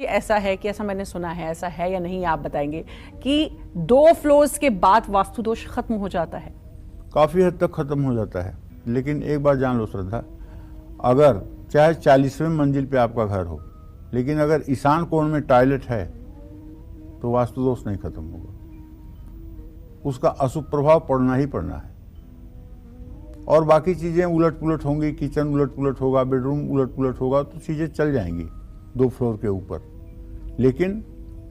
ऐसा है कि ऐसा मैंने सुना है, ऐसा है या नहीं आप बताएंगे कि 2 फ्लोर्स के बाद वास्तु दोष खत्म हो जाता है? काफ़ी हद तक ख़त्म हो जाता है, लेकिन एक बात जान लो श्रद्धा, अगर चाहे 40वें मंजिल पे आपका घर हो, लेकिन अगर ईशान कोण में टॉयलेट है तो वास्तु दोष नहीं खत्म होगा, उसका अशुभ प्रभाव पड़ना ही पड़ना है। और बाकी चीज़ें उलट पुलट होंगी, किचन उलट पुलट होगा, बेडरूम उलट पुलट होगा, तो चीज़ें चल जाएंगी 2 फ्लोर के ऊपर। लेकिन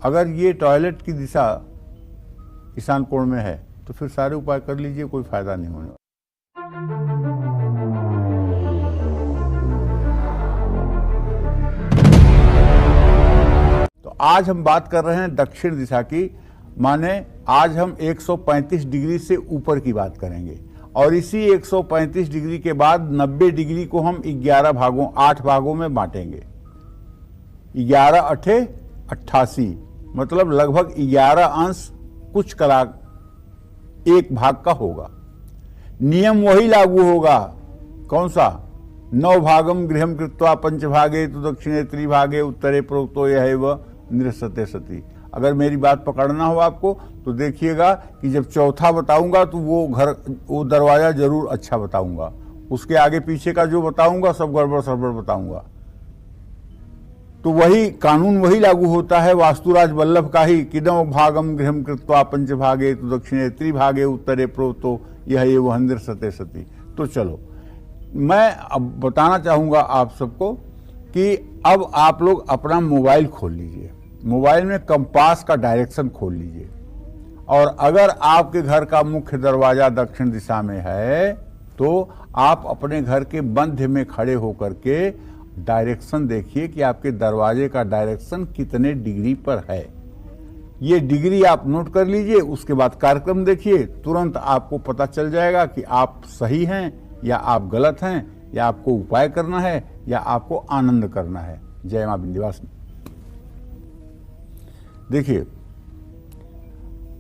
अगर ये टॉयलेट की दिशा ईशान कोण में है तो फिर सारे उपाय कर लीजिए, कोई फायदा नहीं होने वाला। तो आज हम बात कर रहे हैं दक्षिण दिशा की, माने आज हम 135 डिग्री से ऊपर की बात करेंगे, और इसी 135 डिग्री के बाद 90 डिग्री को हम 11 भागों 8 भागों में बांटेंगे। 11 अठे 88, मतलब लगभग 11 अंश कुछ कला 1 भाग का होगा। नियम वही लागू होगा, कौन सा? 9 भागम गृहम कृत्वा पंचभागे तो दक्षिणे त्रिभागे उत्तरे प्रोक्तो यह निरसते सती। अगर मेरी बात पकड़ना हो आपको तो देखिएगा कि जब चौथा बताऊंगा तो वो दरवाजा जरूर अच्छा बताऊंगा, उसके आगे पीछे का जो बताऊंगा सब गड़बड़ सड़बड़ बताऊंगा। तो वही कानून वही लागू होता है वास्तुराज वल्लभ का ही कि 9 भागम गृहम कृत्वा पंचभागे तो दक्षिणे त्रिभागे उत्तरे प्रोक्तो यह वह निरसते सती। तो चलो मैं अब बताना चाहूंगा आप सबको कि अब आप लोग अपना मोबाइल खोल लीजिए, मोबाइल में कंपास का डायरेक्शन खोल लीजिए, और अगर आपके घर का मुख्य दरवाजा दक्षिण दिशा में है तो आप अपने घर के मध्य में खड़े होकर के डायरेक्शन देखिए कि आपके दरवाजे का डायरेक्शन कितने डिग्री पर है। ये डिग्री आप नोट कर लीजिए, उसके बाद कार्यक्रम देखिए, तुरंत आपको पता चल जाएगा कि आप सही हैं या आप गलत हैं, या आपको उपाय करना है या आपको आनंद करना है। जय मां विंध्यवासिनी। देखिए,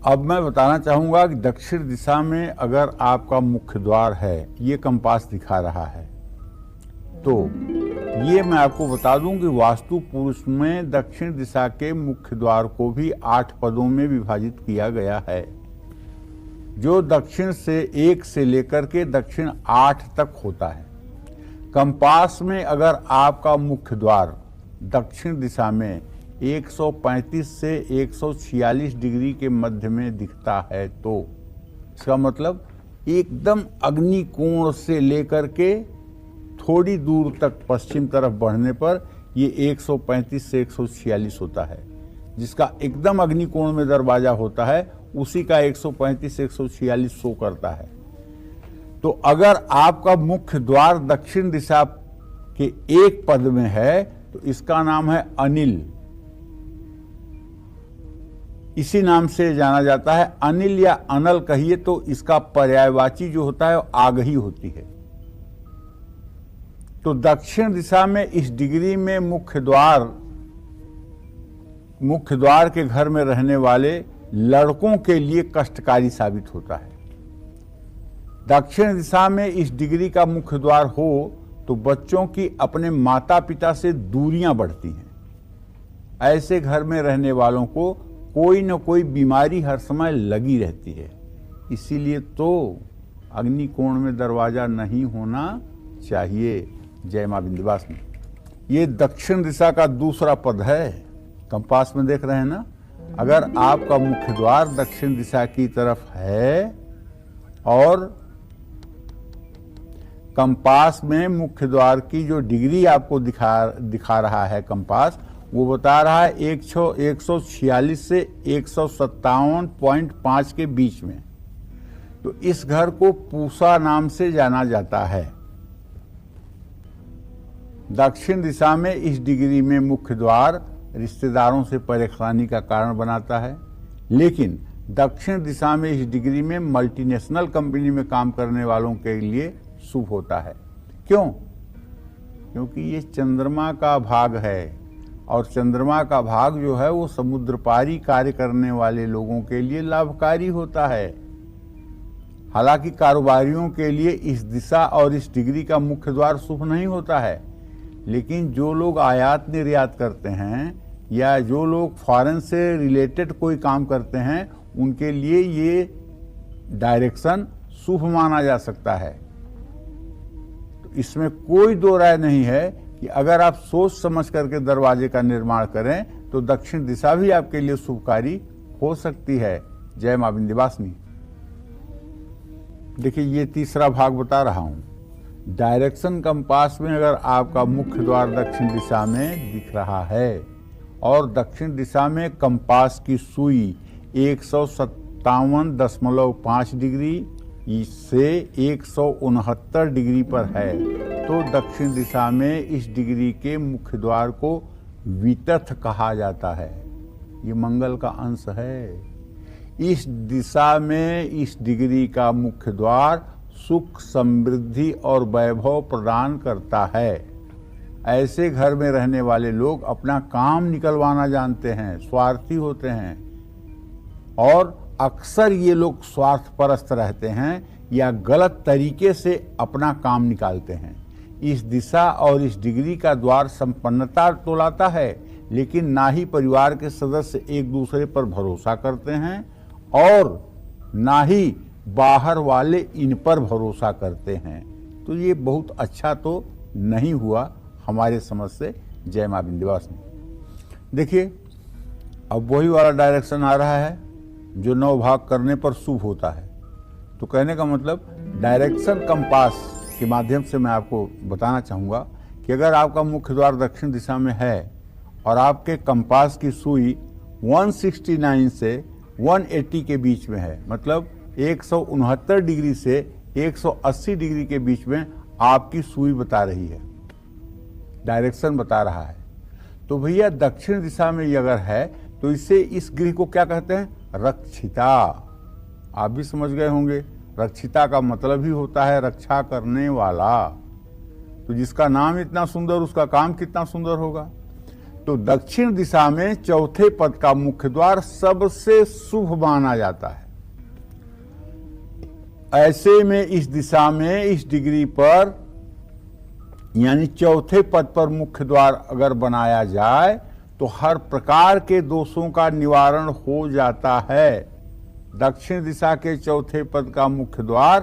अब मैं बताना चाहूंगा कि दक्षिण दिशा में अगर आपका मुख्य द्वार है, ये कंपास दिखा रहा है, तो ये मैं आपको बता दूं कि वास्तु पुरुष में दक्षिण दिशा के मुख्य द्वार को भी 8 पदों में विभाजित किया गया है, जो दक्षिण से 1 से लेकर के दक्षिण 8 तक होता है। कंपास में अगर आपका मुख्य द्वार दक्षिण दिशा में 135 से 146 डिग्री के मध्य में दिखता है तो इसका मतलब एकदम अग्नि कोण से लेकर के थोड़ी दूर तक पश्चिम तरफ बढ़ने पर ये 135 से 146 होता है। जिसका एकदम अग्नि कोण में दरवाजा होता है उसी का 135 से 146 शो करता है। तो अगर आपका मुख्य द्वार दक्षिण दिशा के 1 पद में है तो इसका नाम है अनिल। इसी नाम से जाना जाता है, अनिल या अनल कहिए तो इसका पर्यायवाची जो होता है वो आग ही होती है। तो दक्षिण दिशा में इस डिग्री में मुख्य द्वार के घर में रहने वाले लड़कों के लिए कष्टकारी साबित होता है। दक्षिण दिशा में इस डिग्री का मुख्य द्वार हो तो बच्चों की अपने माता पिता से दूरियां बढ़ती हैं। ऐसे घर में रहने वालों को कोई न कोई बीमारी हर समय लगी रहती है। इसीलिए तो अग्निकोण में दरवाजा नहीं होना चाहिए। जय मां विंध्यवासिनी। ये दक्षिण दिशा का दूसरा पद है, कंपास में देख रहे हैं ना। अगर आपका मुख्य द्वार दक्षिण दिशा की तरफ है और कंपास में मुख्य द्वार की जो डिग्री आपको दिखा रहा है कंपास, वो बता रहा है 146 से 157.5 के बीच में, तो इस घर को पूसा नाम से जाना जाता है। दक्षिण दिशा में इस डिग्री में मुख्य द्वार रिश्तेदारों से परेशानी का कारण बनाता है, लेकिन दक्षिण दिशा में इस डिग्री में मल्टीनेशनल कंपनी में काम करने वालों के लिए शुभ होता है। क्यों? क्योंकि ये चंद्रमा का भाग है, और चंद्रमा का भाग जो है वो समुद्र पारी कार्य करने वाले लोगों के लिए लाभकारी होता है। हालांकि कारोबारियों के लिए इस दिशा और इस डिग्री का मुख्य द्वार शुभ नहीं होता है, लेकिन जो लोग आयात निर्यात करते हैं या जो लोग फॉरेन से रिलेटेड कोई काम करते हैं उनके लिए ये डायरेक्शन शुभ माना जा सकता है। तो इसमें कोई दो राय नहीं है कि अगर आप सोच समझ करके दरवाजे का निर्माण करें तो दक्षिण दिशा भी आपके लिए शुभकारी हो सकती है। जय मां विंध्यवासिनी। देखिए, ये तीसरा भाग बता रहा हूं। डायरेक्शन कंपास में अगर आपका मुख्य द्वार दक्षिण दिशा में दिख रहा है और दक्षिण दिशा में कंपास की सुई 157.5 डिग्री से 169 डिग्री पर है, तो दक्षिण दिशा में इस डिग्री के मुख्य द्वार को वितथ कहा जाता है। ये मंगल का अंश है। इस दिशा में इस डिग्री का मुख्य द्वार सुख, समृद्धि और वैभव प्रदान करता है। ऐसे घर में रहने वाले लोग अपना काम निकलवाना जानते हैं, स्वार्थी होते हैं और अक्सर ये लोग स्वार्थपरस्त रहते हैं या गलत तरीके से अपना काम निकालते हैं। इस दिशा और इस डिग्री का द्वार संपन्नता तो लाता है, लेकिन ना ही परिवार के सदस्य एक दूसरे पर भरोसा करते हैं और ना ही बाहर वाले इन पर भरोसा करते हैं। तो ये बहुत अच्छा तो नहीं हुआ हमारे समझ से। जय मां विंध्यवासिनी। देखिए, अब वही वाला डायरेक्शन आ रहा है जो 9 भाग करने पर शुभ होता है। तो कहने का मतलब डायरेक्शन कंपास के माध्यम से मैं आपको बताना चाहूँगा कि अगर आपका मुख्य द्वार दक्षिण दिशा में है और आपके कंपास की सुई 169 से 180 के बीच में है, मतलब 169 डिग्री से 180 डिग्री के बीच में आपकी सुई बता रही है, डायरेक्शन बता रहा है, तो भैया दक्षिण दिशा में ये अगर है तो इसे, इस गृह को क्या कहते हैं? रक्षिता। आप भी समझ गए होंगे, रक्षिता का मतलब ही होता है रक्षा करने वाला। तो जिसका नाम इतना सुंदर उसका काम कितना सुंदर होगा। तो दक्षिण दिशा में चौथे पद का मुख्य द्वार सबसे शुभ माना जाता है। ऐसे में इस दिशा में इस डिग्री पर यानी चौथे पद पर मुख्य द्वार अगर बनाया जाए तो हर प्रकार के दोषों का निवारण हो जाता है। दक्षिण दिशा के चौथे पद का मुख्य द्वार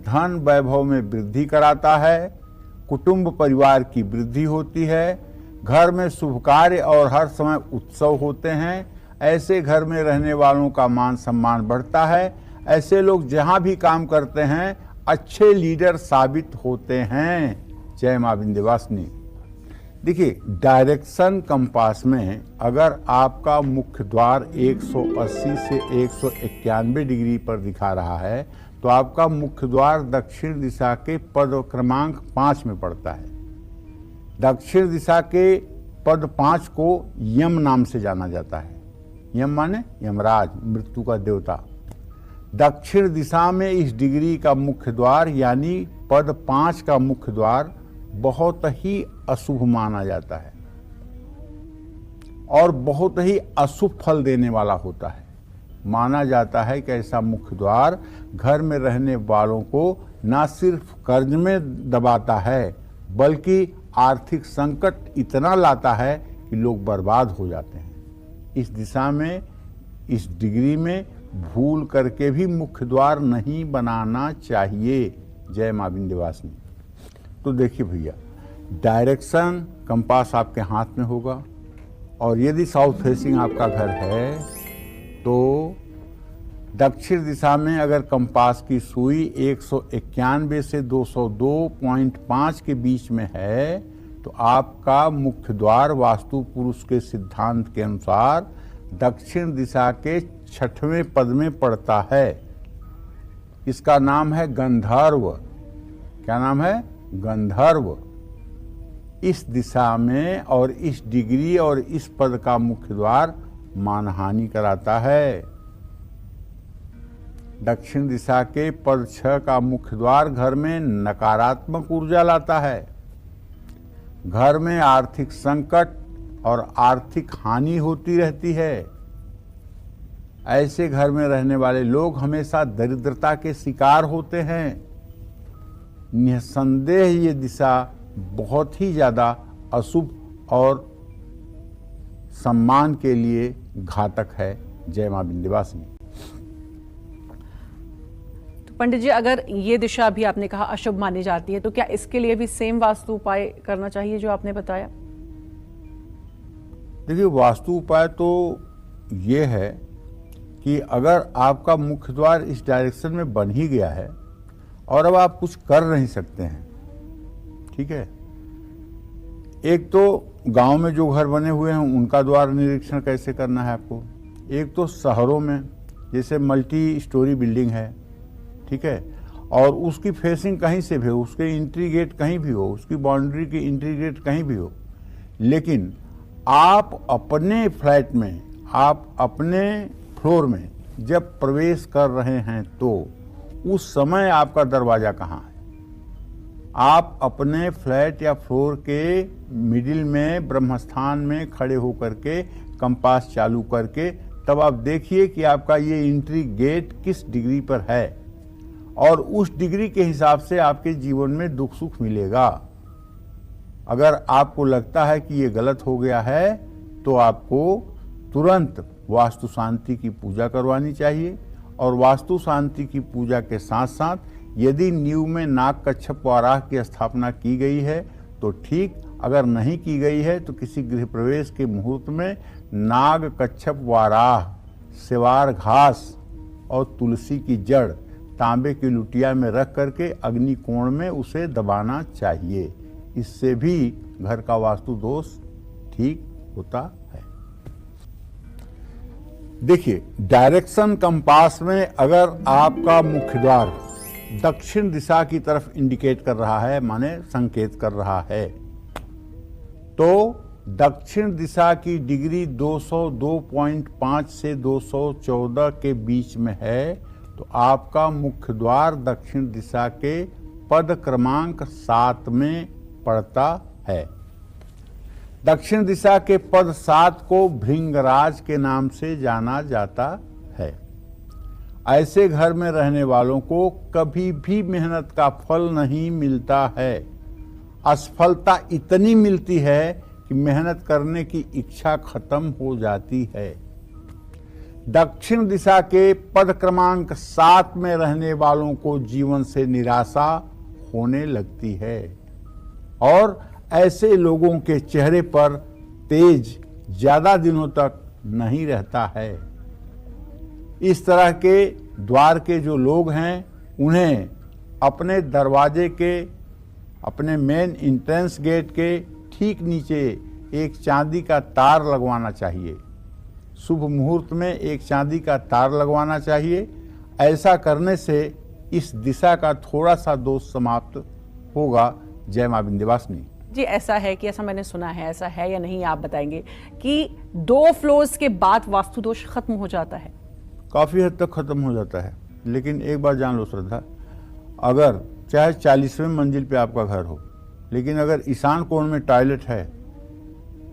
धन वैभव में वृद्धि कराता है, कुटुंब परिवार की वृद्धि होती है, घर में शुभ कार्य और हर समय उत्सव होते हैं। ऐसे घर में रहने वालों का मान सम्मान बढ़ता है। ऐसे लोग जहां भी काम करते हैं अच्छे लीडर साबित होते हैं। जय मां विंध्यवासिनी। देखिए, डायरेक्शन कंपास में अगर आपका मुख्य द्वार 180 से 191 डिग्री पर दिखा रहा है तो आपका मुख्य द्वार दक्षिण दिशा के पद क्रमांक 5 में पड़ता है। दक्षिण दिशा के पद 5 को यम नाम से जाना जाता है। यम माने यमराज, मृत्यु का देवता। दक्षिण दिशा में इस डिग्री का मुख्य द्वार यानी पद 5 का मुख्य द्वार बहुत ही अशुभ माना जाता है और बहुत ही अशुभ फल देने वाला होता है। माना जाता है कि ऐसा मुख्य द्वार घर में रहने वालों को न सिर्फ कर्ज में दबाता है बल्कि आर्थिक संकट इतना लाता है कि लोग बर्बाद हो जाते हैं। इस दिशा में, इस डिग्री में भूल करके भी मुख्य द्वार नहीं बनाना चाहिए। जय मां विंध्यवासिनी। तो देखिए भैया, डायरेक्शन कंपास आपके हाथ में होगा और यदि साउथ फेसिंग आपका घर है तो दक्षिण दिशा में अगर कंपास की सुई 191 से 202.5 के बीच में है तो आपका मुख्य द्वार वास्तु पुरुष के सिद्धांत के अनुसार दक्षिण दिशा के 6वें पद में पड़ता है। इसका नाम है गंधर्व। क्या नाम है? गंधर्व। इस दिशा में और इस डिग्री और इस पद का मुख्य द्वार मानहानि कराता है। दक्षिण दिशा के पद 6 का मुख्य द्वार घर में नकारात्मक ऊर्जा लाता है। घर में आर्थिक संकट और आर्थिक हानि होती रहती है। ऐसे घर में रहने वाले लोग हमेशा दरिद्रता के शिकार होते हैं। निसंदेह ये दिशा बहुत ही ज्यादा अशुभ और सम्मान के लिए घातक है। जय मां विंध्यवासिनी। तो पंडित जी, अगर ये दिशा भी आपने कहा अशुभ मानी जाती है, तो क्या इसके लिए भी सेम वास्तु उपाय करना चाहिए जो आपने बताया? देखिए, वास्तु उपाय तो ये है कि अगर आपका मुख्य द्वार इस डायरेक्शन में बन ही गया है और अब आप कुछ कर नहीं सकते हैं, ठीक है, एक तो गांव में जो घर बने हुए हैं उनका द्वार निरीक्षण कैसे करना है आपको, एक तो शहरों में जैसे मल्टी स्टोरी बिल्डिंग है, ठीक है, और उसकी फेसिंग कहीं से भी हो, उसके एंट्री गेट कहीं भी हो, उसकी बाउंड्री की एंट्री गेट कहीं भी हो, लेकिन आप अपने फ्लैट में, आप अपने फ्लोर में जब प्रवेश कर रहे हैं तो उस समय आपका दरवाजा कहाँ है? आप अपने फ्लैट या फ्लोर के मिडिल में ब्रह्मस्थान में खड़े होकर के कंपास चालू करके तब आप देखिए कि आपका ये एंट्री गेट किस डिग्री पर है और उस डिग्री के हिसाब से आपके जीवन में दुख सुख मिलेगा। अगर आपको लगता है कि ये गलत हो गया है तो आपको तुरंत वास्तु शांति की पूजा करवानी चाहिए और वास्तु शांति की पूजा के साथ साथ यदि नींव में नाग कच्छप वाराह की स्थापना की गई है तो ठीक, अगर नहीं की गई है तो किसी गृह प्रवेश के मुहूर्त में नाग कच्छप वाराह, सेवार घास और तुलसी की जड़ तांबे की लुटिया में रख करके अग्नि कोण में उसे दबाना चाहिए। इससे भी घर का वास्तु दोष ठीक होता है। देखिए, डायरेक्शन कंपास में अगर आपका मुख्य द्वार दक्षिण दिशा की तरफ इंडिकेट कर रहा है, माने संकेत कर रहा है, तो दक्षिण दिशा की डिग्री 202.5 से 214 के बीच में है तो आपका मुख्य द्वार दक्षिण दिशा के पद क्रमांक 7 में पड़ता है। दक्षिण दिशा के पद 7 को भृंगराज के नाम से जाना जाता है। ऐसे घर में रहने वालों को कभी भी मेहनत का फल नहीं मिलता है। असफलता इतनी मिलती है कि मेहनत करने की इच्छा खत्म हो जाती है। दक्षिण दिशा के पद क्रमांक 7 में रहने वालों को जीवन से निराशा होने लगती है और ऐसे लोगों के चेहरे पर तेज ज्यादा दिनों तक नहीं रहता है। इस तरह के द्वार के जो लोग हैं उन्हें अपने दरवाजे के, अपने मेन एंट्रेंस गेट के ठीक नीचे एक चांदी का तार लगवाना चाहिए। शुभ मुहूर्त में एक चांदी का तार लगवाना चाहिए। ऐसा करने से इस दिशा का थोड़ा सा दोष समाप्त होगा। जय मां विंध्यवासिनी। जी, ऐसा है कि, ऐसा मैंने सुना है, ऐसा है या नहीं आप बताएंगे कि 2 फ्लोर्स के बाद वास्तु दोष खत्म हो जाता है? काफी हद तक खत्म हो जाता है, लेकिन एक बात जान लो श्रद्धा, अगर चाहे 40वें मंजिल पे आपका घर हो लेकिन अगर ईशान कोण में टॉयलेट है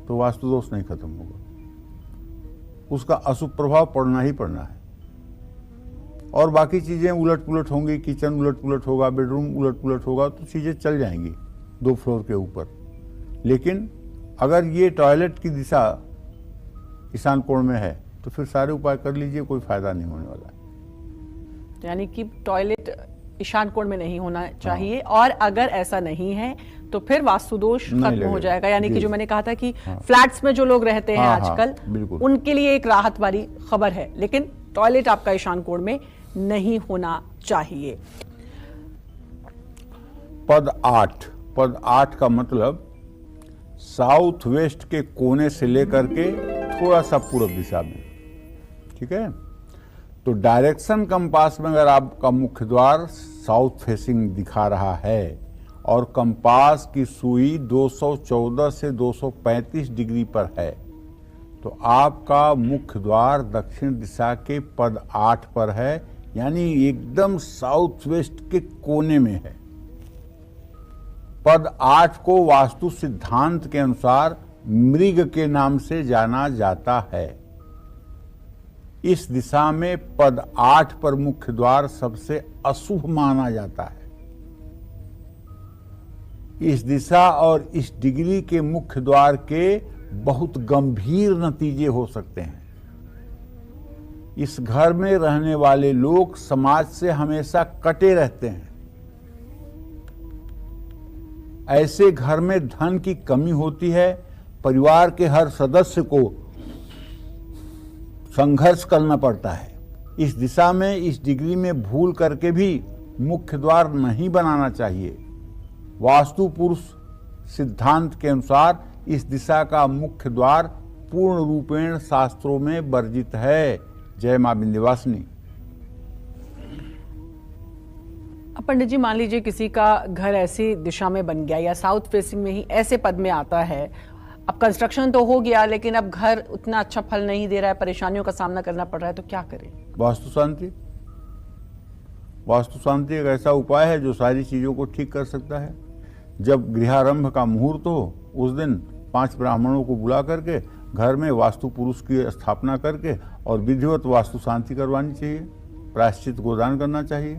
तो वास्तु दोष नहीं खत्म होगा, उसका अशुभ प्रभाव पड़ना ही पड़ना है। और बाकी चीजें उलट पुलट होंगी, किचन उलट पुलट होगा, बेडरूम उलट पुलट होगा, तो चीजें चल जाएंगी 2 फ्लोर के ऊपर। लेकिन अगर ये टॉयलेट की दिशा ईशान कोण में है तो फिर सारे उपाय कर लीजिए, कोई फायदा नहीं होने वाला है। यानी कि टॉयलेट ईशान कोण में नहीं होना चाहिए। और अगर ऐसा नहीं है तो फिर वास्तु दोष खत्म हो जाएगा। यानी कि जो मैंने कहा था कि फ्लैट्स में जो लोग रहते हैं आजकल, उनके लिए एक राहत वाली खबर है, लेकिन टॉयलेट आपका ईशान कोण में नहीं होना चाहिए। पद 8 का मतलब साउथ वेस्ट के कोने से लेकर के थोड़ा सा पूर्व दिशा में, ठीक है। तो डायरेक्शन कंपास में अगर आपका मुख्य द्वार साउथ फेसिंग दिखा रहा है और कंपास की सुई 214 से 235 डिग्री पर है तो आपका मुख्य द्वार दक्षिण दिशा के पद 8 पर है, यानी एकदम साउथ वेस्ट के कोने में है। पद 8 को वास्तु सिद्धांत के अनुसार मृग के नाम से जाना जाता है। इस दिशा में पद 8 पर मुख्य द्वार सबसे अशुभ माना जाता है। इस दिशा और इस डिग्री के मुख्य द्वार के बहुत गंभीर नतीजे हो सकते हैं। इस घर में रहने वाले लोग समाज से हमेशा कटे रहते हैं। ऐसे घर में धन की कमी होती है। परिवार के हर सदस्य को संघर्ष करना पड़ता है। इस दिशा में इस डिग्री में भूल करके भी मुख्य द्वार नहीं बनाना चाहिए। वास्तु पुरुष सिद्धांत के अनुसार इस दिशा का मुख्य द्वार पूर्ण रूपेण शास्त्रों में वर्जित है। जय मां विंध्यवासिनी। अब पंडित जी, मान लीजिए किसी का घर ऐसी दिशा में बन गया या साउथ फेसिंग में ही ऐसे पद में आता है, अब कंस्ट्रक्शन तो हो गया लेकिन अब घर उतना अच्छा फल नहीं दे रहा है, परेशानियों का सामना करना पड़ रहा है, तो क्या करें? वास्तु शांति। वास्तु शांति एक ऐसा उपाय है जो सारी चीजों को ठीक कर सकता है। जब गृहारंभ का मुहूर्त हो उस दिन 5 ब्राह्मणों को बुला करके घर में वास्तु पुरुष की स्थापना करके और विधिवत वास्तु शांति करवानी चाहिए। प्रायश्चित गोदान करना चाहिए।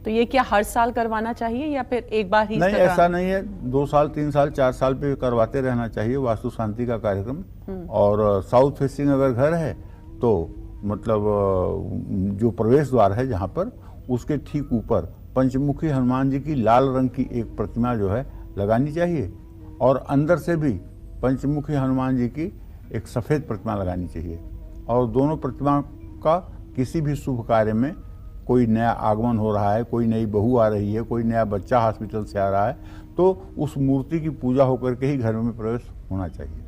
तो ये क्या हर साल करवाना चाहिए या फिर एक बार ही? नहीं, ऐसा नहीं है। 2 साल 3 साल 4 साल पे करवाते रहना चाहिए वास्तु शांति का कार्यक्रम। और साउथ फेसिंग अगर घर है तो मतलब जो प्रवेश द्वार है जहाँ पर, उसके ठीक ऊपर पंचमुखी हनुमान जी की लाल रंग की एक प्रतिमा जो है लगानी चाहिए और अंदर से भी पंचमुखी हनुमान जी की एक सफेद प्रतिमा लगानी चाहिए। और दोनों प्रतिमा का किसी भी शुभ कार्य में, कोई नया आगमन हो रहा है, कोई नई बहू आ रही है, कोई नया बच्चा हॉस्पिटल से आ रहा है, तो उस मूर्ति की पूजा होकर के ही घर में प्रवेश होना चाहिए।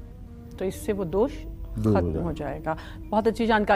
तो इससे वो दोष खत्म हो जाएगा। बहुत अच्छी जानकारी।